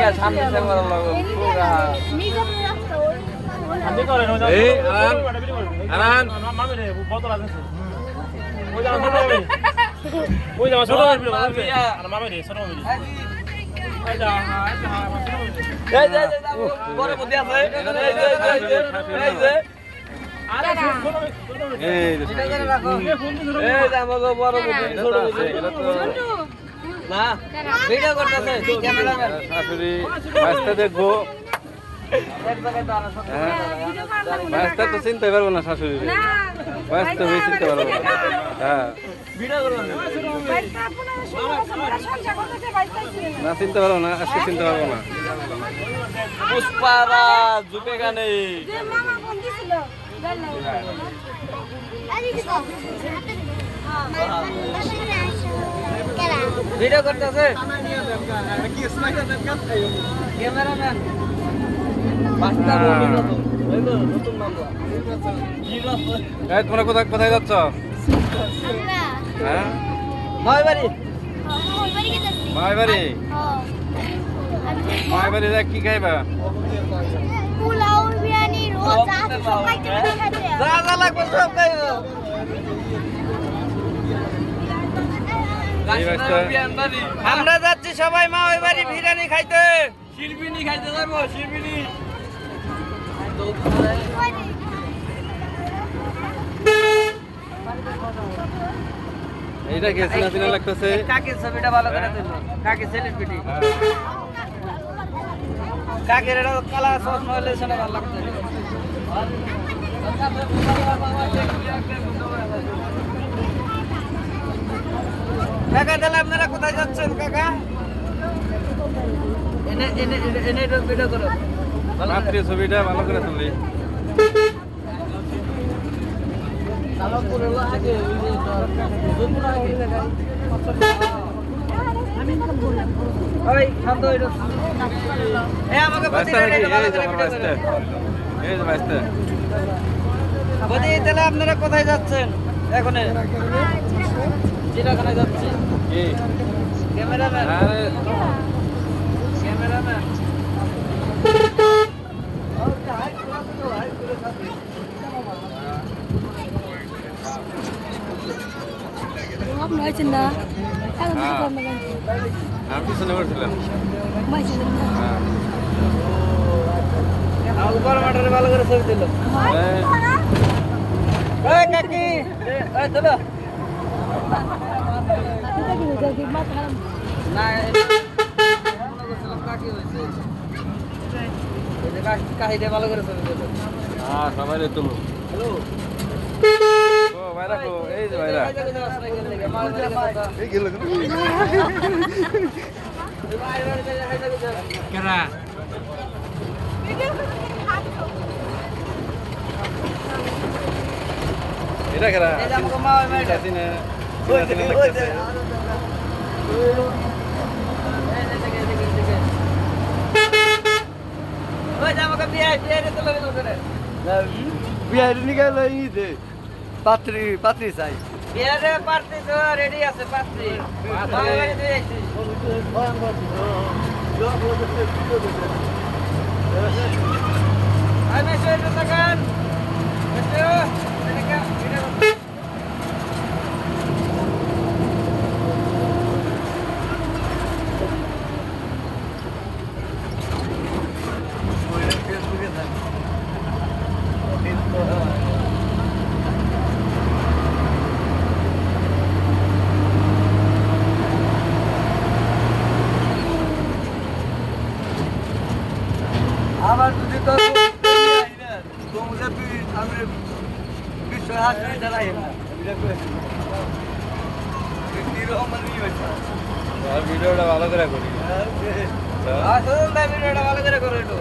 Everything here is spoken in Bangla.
এদিকে সামনে সামনে লাগো পুরা আমি করে না এই আরান মামে রে বোতল আছে ওই যাও ছোট মামে ওই যাও ছোট মামে আর মামে রে ছোট মামে এই যা এই যে বড় বুদ্ধি আছে এই যে আরে ছোট এই এটা করে রাখো এই যে আমাগো বড় বুদ্ধি ছোট বুদ্ধি না ভিডিও করতেছে ক্যামেরাম্যান শাশুড়ি রাস্তা দেখবো এক জায়গায় দাঁড়া ছোট রাস্তা তো চিনতে পারবো না শাশুড়ি রাস্তা হয়ে চিনতে পারবো না হ্যাঁ ভিডিও করলাম না চিনতে পারবো না আজকে চিনতে পারবো না পুষ্পারা ঝুঁকে গানে ভিডিও করতেছে ক্যামেরাম্যান পাঁচটা নতুন নাম্বার এই তোমরা কোথায় কোথায় যাচ্ছ হ্যাঁ নয় বাড়ি মায়ের বাড়ি মায়ের বাড়ি যা কি খাইবা পোলাও বিরিয়ানি রোজ আছে সব খাইতে খাইতে যা যা লাগবে সব খাইবো আমরা যাচ্ছি সবাই মা ওই বাড়ি বিরিয়ানি খাইতে শিরবিনি খাইতে যাবো শিরবিনি এইটা কে চিনা চিনা লাগতেছে কাকের ছবিটা ভালো করে তুলো কাকে সেলিব্রিটি কাকের এটা কালা সস নইলে সেটা ভালো লাগছে কাকা তাহলে আপনারা কোথায় যাচ্ছেন কাকা এনে এনে এনে ভিডিও করো রাত্রি ছবিটা ভালো করে তুলি ওই শান্ত হইলো এই আমাকে রাস্তা নাকি এই যে আমার রাস্তা এই যে রাস্তা বদি তাহলে আপনারা কোথায় যাচ্ছেন এখন চিড়াখানায় যাচ্ছি কি ক্যামেরাম্যান আরে ক্যামেরাম্যান আপনি আছেন না এখন হ্যাঁ। করব না আমি পিছনে বসছিলাম মাইছেন না হ্যাঁ আমাকে বড় মাঠে ভালো করে ছবি দিল এই, এই কাকি এই চলো এটা কি হইছে কি মাথা খারাপ না মনে করছিলাম কাকি হয়েছে এই যে কাহিদে ভালো করে ছবি দিল হ্যাঁ সবাই রে তুলো হ্যালো ও ভাইরা কো এই যে ভাইরা এই গেল কেরা এটা কেরা চিনা চিনা চিনা লাগতেছে বিহারি নিকাল ইদে পাত্রী পাত্রী চাই বিহারে পাত্রী তো রেডি আছে পাত্রী আমি সেটা থাকেন আবার যদি তো তোমরা তুই আমি বিশ্ব হাসপাতালে দাঁড়াই না ভিডিওটা ভালো করে করি আসলে ভিডিওটা ভালো করে করো একটু